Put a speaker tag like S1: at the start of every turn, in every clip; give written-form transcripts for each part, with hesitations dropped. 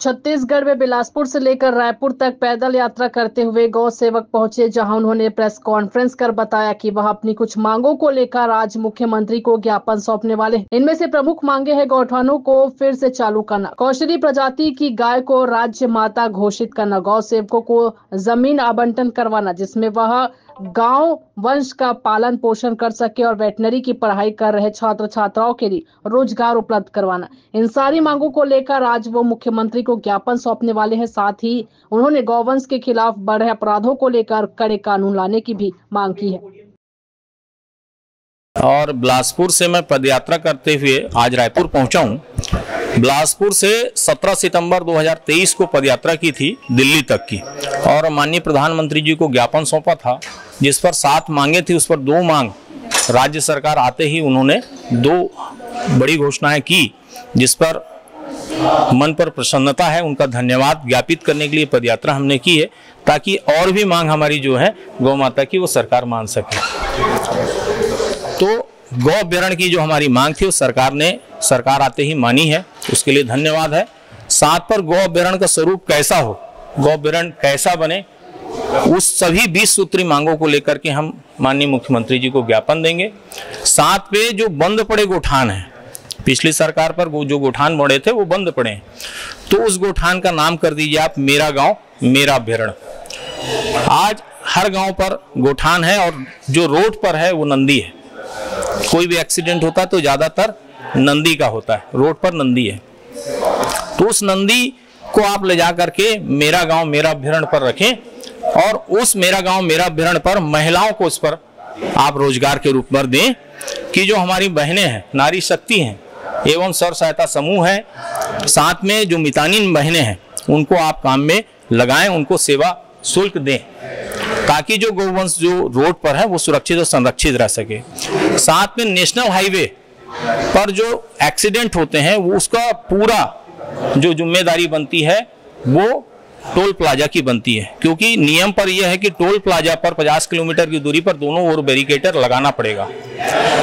S1: छत्तीसगढ़ में बिलासपुर से लेकर रायपुर तक पैदल यात्रा करते हुए गौ सेवक पहुंचे, जहां उन्होंने प्रेस कॉन्फ्रेंस कर बताया कि वह अपनी कुछ मांगों को लेकर आज मुख्यमंत्री को ज्ञापन सौंपने वाले हैं। इनमें से प्रमुख मांगे हैं गौठानों को फिर से चालू करना, कौशली प्रजाति की गाय को राज्य माता घोषित करना, गौ सेवकों को जमीन आवंटन करवाना जिसमें वह गांव वंश का पालन पोषण कर सके और वेटनरी की पढ़ाई कर रहे छात्र छात्राओं के लिए रोजगार उपलब्ध करवाना। इन सारी मांगों को लेकर आज वो मुख्यमंत्री को ज्ञापन सौंपने वाले हैं। साथ ही उन्होंने गौवंश के खिलाफ बढ़े अपराधों को लेकर कड़े कानून लाने की भी मांग की है।
S2: और बिलासपुर से मैं पदयात्रा करते हुए आज रायपुर पहुंचा हूं। बिलासपुर से 17 सितंबर 2023 को पदयात्रा की थी दिल्ली तक की, और माननीय प्रधानमंत्री जी को ज्ञापन सौंपा था जिस पर 7 मांगे थी। उस पर 2 मांग राज्य सरकार आते ही उन्होंने 2 बड़ी घोषणाएं की, जिस पर मन पर प्रसन्नता है। उनका धन्यवाद ज्ञापित करने के लिए पदयात्रा हमने की है, ताकि और भी मांग हमारी जो है गौ माता की वो सरकार मान सके। तो गौ अभ्यारण्य की जो हमारी मांग थी वो सरकार आते ही मानी है, उसके लिए धन्यवाद है। साथ पर गौ अभ्यारण्य का स्वरूप कैसा हो, गौ अभ्यारण्य कैसा बने, उस सभी 20 सूत्री मांगों को लेकर के हम माननीय मुख्यमंत्री जी को ज्ञापन देंगे। साथ पे जो बंद पड़े गोठान हैं, पिछली सरकार पर जो गोठान मोड़े थे वो बंद पड़े हैं, तो उस गोठान का नाम कर दीजिए आप मेरा गांव मेरा अभ्यारण्य। आज हर गांव पर गोठान है और जो रोड पर है वो नंदी है। कोई भी एक्सीडेंट होता है तो ज्यादातर नंदी का होता है, रोड पर नंदी है। तो उस नंदी को आप ले जा करके मेरा गांव मेरा अभ्यारण्य पर रखें, और उस मेरा गांव मेरा अभ्यारण्य पर महिलाओं को इस पर आप रोजगार के रूप में दें कि जो हमारी बहनें हैं, नारी शक्ति हैं एवं स्व सहायता समूह है, साथ में जो मितानिन बहनें हैं, उनको आप काम में लगाएं, उनको सेवा शुल्क दें, ताकि जो गौवंश जो रोड पर है वो सुरक्षित और संरक्षित रह सके। साथ में नेशनल हाईवे पर जो एक्सीडेंट होते हैं वो उसका पूरा जो जिम्मेदारी बनती है वो टोल प्लाजा की बनती है, क्योंकि नियम पर यह है कि टोल प्लाजा पर 50 किलोमीटर की दूरी पर दोनों ओर बैरिकेटर लगाना पड़ेगा।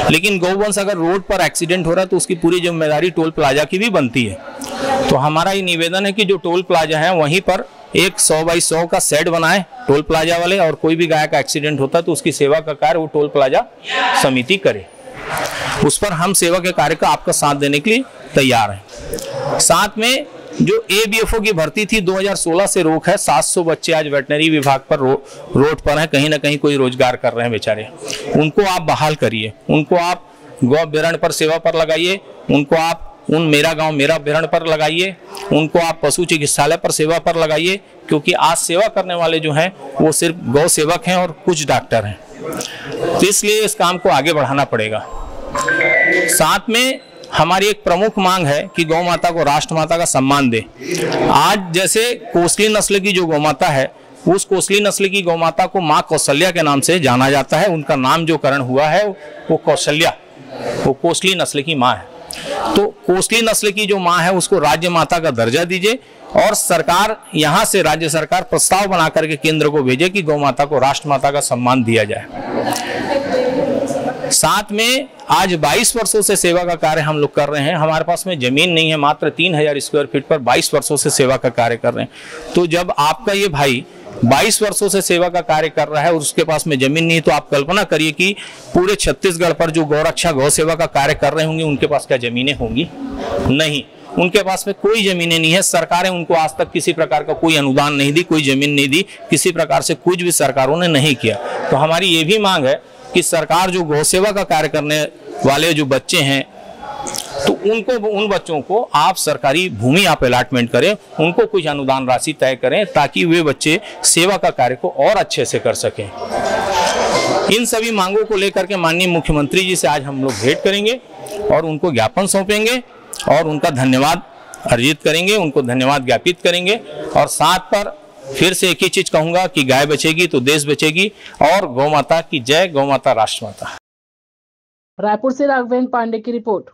S2: लेकिन गौवंश अगर रोड पर एक्सीडेंट हो रहा है तो उसकी पूरी जिम्मेदारी टोल प्लाजा की भी बनती है। तो हमारा ये निवेदन है कि जो टोल प्लाजा है वहीं पर एक 100 बाई 100 का शेड बनाए टोल प्लाजा वाले, और कोई भी गाय का एक्सीडेंट होता है तो उसकी सेवा का कार्य वो टोल प्लाजा समिति करे। उस पर हम सेवा के कार्य का आपका साथ देने के लिए तैयार हैं। साथ में जो ABFO की भर्ती थी 2016 से रोक है। 700 बच्चे आज वेटनरी विभाग पर रोड पर हैं, कहीं ना कहीं कोई रोजगार कर रहे हैं बेचारे, उनको आप बहाल करिए, उनको आप गौ अभ्यारण्य पर सेवा पर लगाइए, उनको आप उन मेरा गांव मेरा अभ्यारण्य पर लगाइए, उनको आप पशु चिकित्सालय पर सेवा पर लगाइए, क्योंकि आज सेवा करने वाले जो हैं वो सिर्फ गौ सेवक हैं और कुछ डॉक्टर हैं। तो इसलिए इस काम को आगे बढ़ाना पड़ेगा। साथ में हमारी एक प्रमुख मांग है कि गौ माता को राष्ट्र माता का सम्मान दे। आज जैसे कोसली नस्ल की जो गौ माता है, उस कोसली नस्ल की गौ माता को माँ कौशल्या के नाम से जाना जाता है। उनका नाम जो करण हुआ है वो कौशल्या, वो कोसली नस्ल की माँ है। तो कोसली नस्ल की जो माँ है उसको राज्य माता का दर्जा दीजिए, और सरकार यहाँ से राज्य सरकार प्रस्ताव बना करके केंद्र को भेजे कि गौ माता को राष्ट्र माता का सम्मान दिया जाए। साथ में आज 22 वर्षों से सेवा का कार्य हम लोग कर रहे हैं। हमारे पास में जमीन नहीं है, मात्र 3000 स्क्वायर फीट पर 22 वर्षों से सेवा का कार्य कर रहे हैं। तो जब आपका ये भाई 22 वर्षों से सेवा का कार्य कर रहा है और उसके पास में जमीन नहीं, तो आप कल्पना करिए कि पूरे छत्तीसगढ़ पर जो गौरक्षा गौ सेवा का कार्य कर रहे होंगे उनके पास क्या जमीनें होंगी? नहीं, उनके पास में कोई जमीनें नहीं है। सरकारें उनको आज तक किसी प्रकार का कोई अनुदान नहीं दी, कोई जमीन नहीं दी, किसी प्रकार से कुछ भी सरकारों ने नहीं किया। तो हमारी ये भी मांग है कि सरकार जो गौ सेवा का कार्य करने वाले जो बच्चे हैं, तो उनको, उन बच्चों को आप सरकारी भूमि आप अलॉटमेंट करें, उनको कुछ अनुदान राशि तय करें, ताकि वे बच्चे सेवा का कार्य को और अच्छे से कर सकें। इन सभी मांगों को लेकर के माननीय मुख्यमंत्री जी से आज हम लोग भेंट करेंगे और उनको ज्ञापन सौंपेंगे और उनका धन्यवाद अर्जित करेंगे, उनको धन्यवाद ज्ञापित करेंगे। और साथ पर फिर से एक ही चीज कहूंगा कि गाय बचेगी तो देश बचेगी, और गौ माता की जय, गौ माता राष्ट्र माता।
S1: रायपुर से राघवेंद्र पांडे की रिपोर्ट।